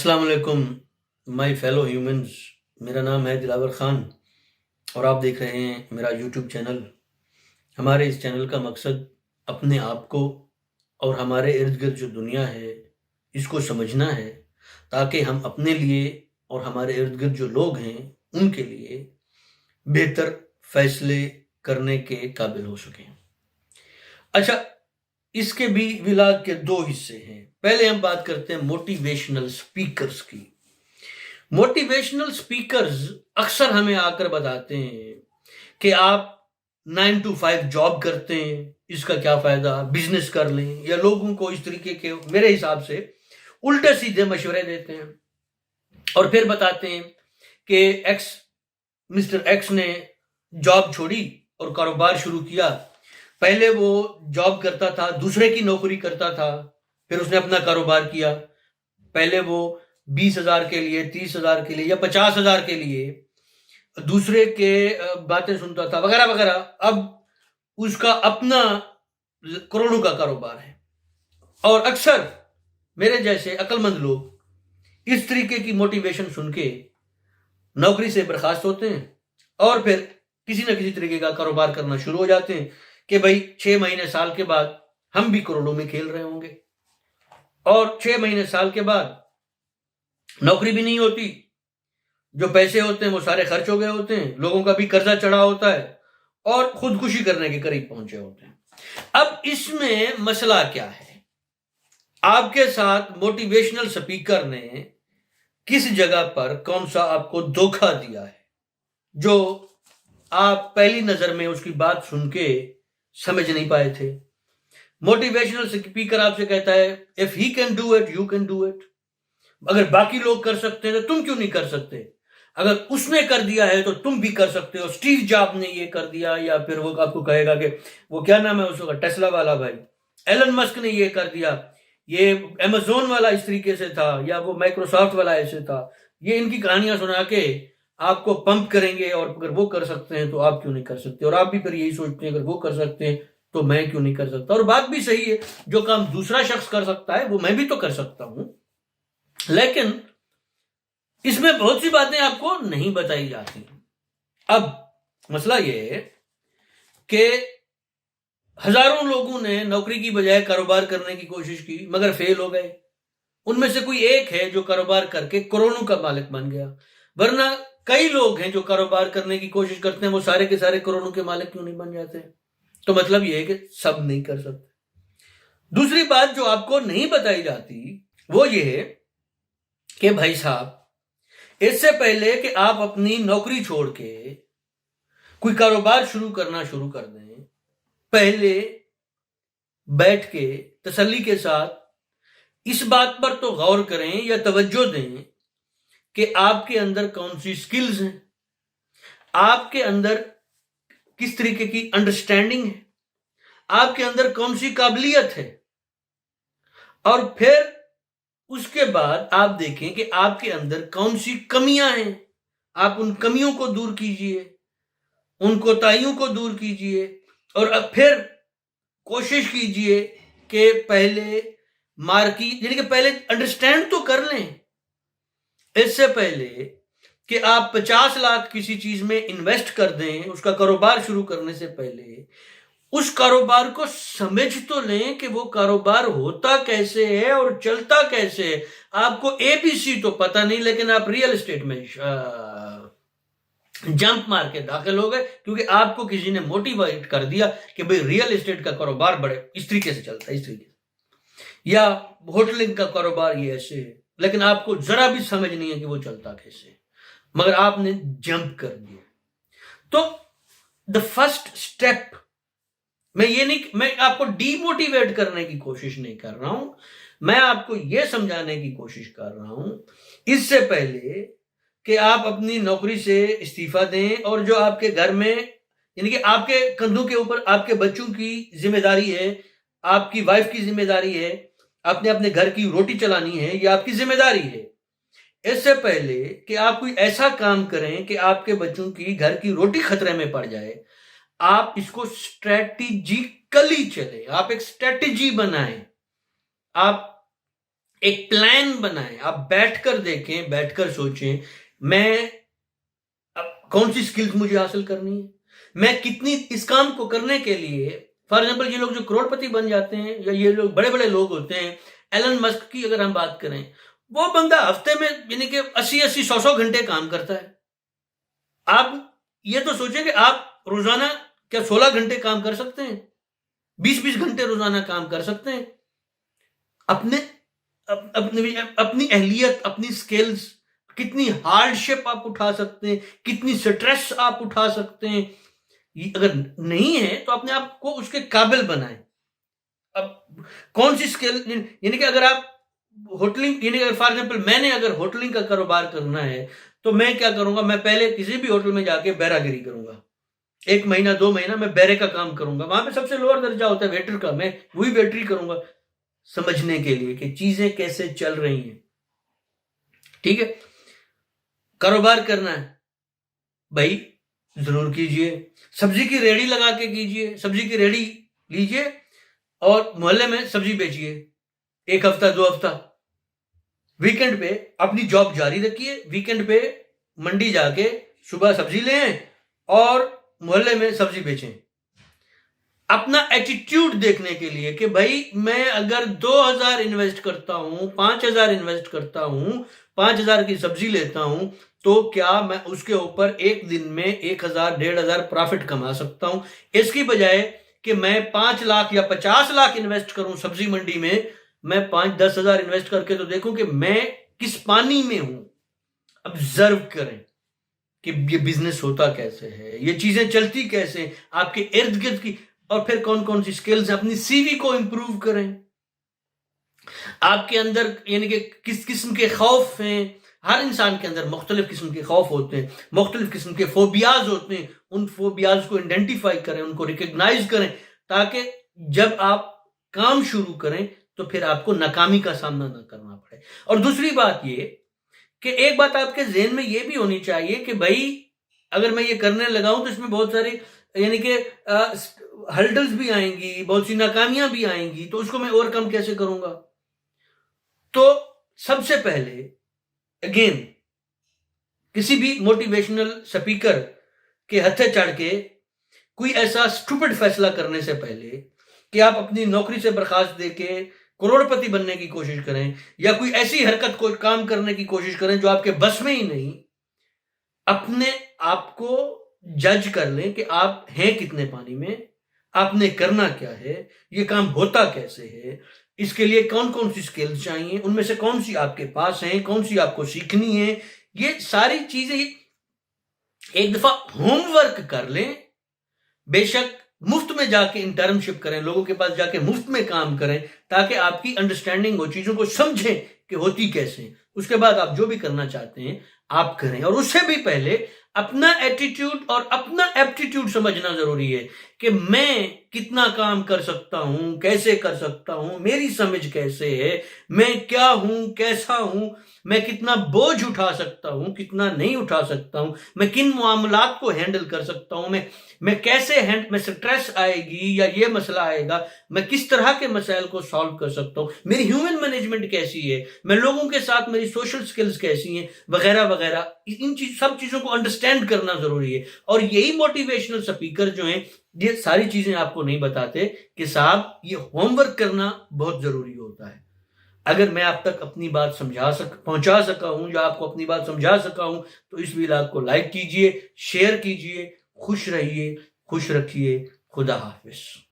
अस्सलाम वालेकुम my fellow humans. मेरा नाम है दिलावर खान और आप देख रहे हैं मेरा यूट्यूब चैनल। हमारे इस चैनल का मकसद अपने आप को और हमारे इर्द गिर्द जो दुनिया है इसको समझना है, ताकि हम अपने लिए और हमारे इर्द गिर्द जो लोग हैं उनके लिए बेहतर फैसले करने के काबिल हो सकें। अच्छा, इसके भी विलाग के दो हिस्से हैं। पहले हम बात करते हैं मोटिवेशनल स्पीकर्स की। मोटिवेशनल स्पीकर्स अक्सर हमें आकर बताते हैं कि आप 9 to 5 जॉब करते हैं, इसका क्या फायदा, बिजनेस कर लें, या लोगों को इस तरीके के मेरे हिसाब से उल्टे सीधे मशवरे देते हैं और फिर बताते हैं कि मिस्टर एक्स ने जॉब छोड़ी और कारोबार शुरू किया। पहले वो जॉब करता था, दूसरे की नौकरी करता था, फिर उसने अपना कारोबार किया। पहले वो 20,000 के लिए, 30,000 के लिए या 50,000 के लिए दूसरे के बातें सुनता था वगैरह वगैरह। अब उसका अपना करोड़ों का कारोबार है। और अक्सर मेरे जैसे अक्लमंद लोग इस तरीके की मोटिवेशन सुन के नौकरी से बर्खास्त होते हैं और फिर किसी न किसी तरीके का कारोबार करना शुरू हो जाते हैं कि भाई 6 महीने साल के बाद हम भी करोड़ों में खेल रहे होंगे। और 6 महीने साल के बाद नौकरी भी नहीं होती, जो पैसे होते हैं वो सारे खर्च हो गए होते हैं, लोगों का भी कर्जा चढ़ा होता है और खुदकुशी करने के करीब पहुंचे होते हैं। अब इसमें मसला क्या है? आपके साथ मोटिवेशनल स्पीकर ने किस जगह पर कौन सा आपको धोखा दिया है जो आप पहली नजर में उसकी बात सुन के समझ नहीं पाए थे? मोटिवेशनल स्पीकर आपसे कहता है if he can do it you can do it. अगर बाकी लोग कर सकते हैं तो तुम क्यों नहीं कर सकते? अगर उसने कर दिया है तो तुम भी कर सकते हो। स्टीव जॉब ने ये कर दिया, या फिर वो आपको कहेगा कि वो क्या नाम है उसका, टेस्ला वाला भाई, एलन मस्क ने ये कर दिया, ये अमेजोन वाला इस तरीके से था, या वो माइक्रोसॉफ्ट वाला ऐसे था। ये इनकी कहानियां सुना के आपको पंप करेंगे और अगर वो कर सकते हैं तो आप क्यों नहीं कर सकते? और आप भी फिर यही सोचते हैं अगर वो कर सकते हैं तो मैं क्यों नहीं कर सकता? और बात भी सही है, जो काम दूसरा शख्स कर सकता है वो मैं भी तो कर सकता हूं। लेकिन इसमें बहुत सी बातें आपको नहीं बताई जाती। अब मसला यह है कि हजारों लोगों ने नौकरी की बजाय कारोबार करने की कोशिश की मगर फेल हो गए। उनमें से कोई एक है जो कारोबार करके करोड़ों का मालिक बन गया। वरना कई लोग हैं जो कारोबार करने की कोशिश करते हैं, वो सारे के सारे करोड़ों के मालिक क्यों नहीं बन जाते? तो मतलब यह है कि सब नहीं कर सकते। दूसरी बात जो आपको नहीं बताई जाती वो ये है कि भाई साहब, इससे पहले कि आप अपनी नौकरी छोड़ के कोई कारोबार शुरू कर दें, पहले बैठ के तसल्ली के साथ इस बात पर तो गौर करें या तवज्जो दें कि आपके अंदर कौन सी स्किल्स हैं, आपके अंदर किस तरीके की अंडरस्टैंडिंग है, आपके अंदर कौन सी काबिलियत है। और फिर उसके बाद आप देखें कि आपके अंदर कौन सी कमियां हैं। आप उन कमियों को दूर कीजिए, उन कोताहियों को दूर कीजिए और अब फिर कोशिश कीजिए कि पहले यानी कि पहले अंडरस्टैंड तो कर लें। इससे पहले कि आप 50 लाख किसी चीज में इन्वेस्ट कर दें, उसका कारोबार शुरू करने से पहले उस कारोबार को समझ तो लें कि वो कारोबार होता कैसे है और चलता कैसे है। आपको एबीसी तो पता नहीं, लेकिन आप रियल एस्टेट में जंप मार के दाखिल हो गए क्योंकि आपको किसी ने मोटिवेट कर दिया कि भाई रियल एस्टेट का कारोबार बड़े इस तरीके से चलता है, इस तरीके से, या होटलिंग का कारोबार ये ऐसे है, लेकिन आपको जरा भी समझ नहीं है कि वो चलता कैसे है, मगर आपने जंप कर दिया। तो द फर्स्ट स्टेप, मैं आपको डीमोटिवेट करने की कोशिश नहीं कर रहा हूं, मैं आपको यह समझाने की कोशिश कर रहा हूं इससे पहले कि आप अपनी नौकरी से इस्तीफा दें और जो आपके घर में, यानी कि आपके कंधों के ऊपर आपके बच्चों की जिम्मेदारी है, आपकी वाइफ की जिम्मेदारी है, आपने अपने घर की रोटी चलानी है, ये आपकी जिम्मेदारी है। इससे पहले कि आप कोई ऐसा काम करें कि आपके बच्चों की घर की रोटी खतरे में पड़ जाए, आप इसको स्ट्रेटेजिकली चले, आप एक स्ट्रेटेजी बनाएं। आप ایک پلان بنائیں, آپ بیٹھ کر دیکھیں, بیٹھ کر سوچیں میں کون سی سکلز مجھے حاصل کرنی ہے, میں کتنی اس کام کو کرنے کے لیے. فار ایگزامپل یہ لوگ جو کروڑ پتی بن جاتے ہیں یا یہ لوگ بڑے بڑے لوگ ہوتے ہیں, ایلن مسک کی اگر ہم بات کریں, وہ بندہ ہفتے میں یعنی کہ 80 گھنٹے کام کرتا ہے. آپ یہ تو سوچیں کہ آپ روزانہ کیا 16 گھنٹے کام کر سکتے ہیں, 20 گھنٹے روزانہ کام کر سکتے ہیں. اپنی اہلیت, اپنی سکلز, کتنی ہارڈ شپ آپ اٹھا سکتے ہیں, کتنی سٹریس آپ اٹھا سکتے ہیں. اگر نہیں ہے تو اپنے آپ کو اس کے قابل بنائیں. اب کون سی سکل, یعنی کہ اگر آپ ہوٹلنگ, یعنی کہ فار ایگزامپل میں نے اگر ہوٹلنگ کا کاروبار کرنا ہے تو میں کیا کروں گا, میں پہلے کسی بھی ہوٹل میں جا کے بیرا گیری کروں گا. 1 مہینہ 2 مہینہ میں بیرے کا کام کروں گا. وہاں پہ سب سے لوور درجہ ہوتا ہے ویٹر کا, میں وہی ویٹری کروں گا سمجھنے کے لیے کہ چیزیں کیسے چل رہی ہیں. ٹھیک ہے, کاروبار کرنا ہے بھائی ضرور کیجئے, سبزی کی ریڑھی لگا کے کیجئے, سبزی کی ریڑھی لیجئے اور محلے میں سبزی بیچیے 1 ہفتہ 2 ہفتہ. ویکنڈ پہ اپنی جاب جاری رکھیے, ویکنڈ پہ منڈی جا کے صبح سبزی لے آئیں اور محلے میں سبزی بیچیں. اپنا ایٹیٹیوڈ دیکھنے کے لیے کہ بھائی میں اگر 2000 انویسٹ کرتا ہوں, 5000 انویسٹ کرتا ہوں, 5000 کی سبزی لیتا ہوں, تو کیا میں اس کے اوپر ایک دن میں 1000 1500 پرافٹ کما سکتا ہوں, اس کی بجائے کہ میں 5 لاکھ یا 50 لاکھ انویسٹ کروں سبزی منڈی میں 5-10 ہزار انویسٹ کر کے تو دیکھوں کہ میں کس پانی میں ہوں. ابزرو کریں کہ یہ بزنس ہوتا کیسے ہے, یہ چیزیں چلتی کیسے آپ کے ارد گرد کی, اور پھر کون کون سی سکلز ہیں. اپنی سی وی کو امپروو کریں. آپ کے اندر یعنی کہ کس قسم کے خوف ہیں, ہر انسان کے اندر مختلف قسم کے خوف ہوتے ہیں, مختلف قسم کے فوبیاز ہوتے ہیں. ان فوبیاز کو آئیڈینٹیفائی کریں, ان کو ریکگنائز کریں, تاکہ جب آپ کام شروع کریں تو پھر آپ کو ناکامی کا سامنا نہ کرنا پڑے. اور دوسری بات یہ کہ ایک بات آپ کے ذہن میں یہ بھی ہونی چاہیے کہ بھائی اگر میں یہ کرنے لگا ہوں تو اس میں بہت ساری یعنی کہ ہرڈلز بھی آئیں گی, بہت سی ناکامیاں بھی آئیں گی, تو اس کو میں اوور کم کیسے کروں گا. تو سب سے پہلے اگین کسی بھی موٹیویشنل سپیکر کے ہتھے چڑھ کے کوئی ایسا سٹوپڈ فیصلہ کرنے سے پہلے کہ آپ اپنی نوکری سے برخاست دے کے کروڑ پتی بننے کی کوشش کریں یا کوئی ایسی حرکت کو کام کرنے کی کوشش کریں جو آپ کے بس میں ہی نہیں, اپنے آپ کو جج کر لیں کہ آپ ہیں کتنے پانی میں, آپ نے کرنا کیا ہے, یہ کام ہوتا کیسے ہے, اس کے لیے کون کون سی سکلز چاہیے, ان میں سے کون سی آپ کے پاس ہیں, کون سی آپ کو سیکھنی ہے. یہ ساری چیزیں ایک دفعہ ہوم ورک کر لیں. بے شک مفت میں جا کے انٹرنشپ کریں, لوگوں کے پاس جا کے مفت میں کام کریں, تاکہ آپ کی انڈرسٹینڈنگ ہو, چیزوں کو سمجھیں کہ ہوتی کیسے. اس کے بعد آپ جو بھی کرنا چاہتے ہیں آپ کریں. اور اس سے بھی پہلے اپنا ایٹیٹیوڈ اور اپنا ایپٹیٹیوڈ سمجھنا ضروری ہے کہ میں کتنا کام کر سکتا ہوں, کیسے کر سکتا ہوں, میری سمجھ کیسے ہے, میں کیا ہوں, کیسا ہوں, میں کتنا بوجھ اٹھا سکتا ہوں, کتنا نہیں اٹھا سکتا ہوں, میں کن معاملات کو ہینڈل کر سکتا ہوں, میں کیسے میں سٹریس آئے گی یا یہ مسئلہ آئے گا, میں کس طرح کے مسائل کو سالو کر سکتا ہوں, میری ہیومن مینجمنٹ کیسی ہے, میں لوگوں کے ساتھ میری سوشل سکلز کیسی ہیں, وغیرہ وغیرہ. ان سب چیزوں کو انڈرسٹینڈ کرنا ضروری ہے. اور یہی موٹیویشنل سپیکر جو ہیں یہ ساری چیزیں آپ کو نہیں بتاتے کہ صاحب یہ ہوم ورک کرنا بہت ضروری ہوتا ہے. اگر میں آپ تک اپنی بات پہنچا سکا ہوں یا آپ کو اپنی بات سمجھا سکا ہوں تو اس ویلاگ کو لائک کیجئے, شیئر کیجئے. خوش رہیے, خوش رکھیے. خدا حافظ.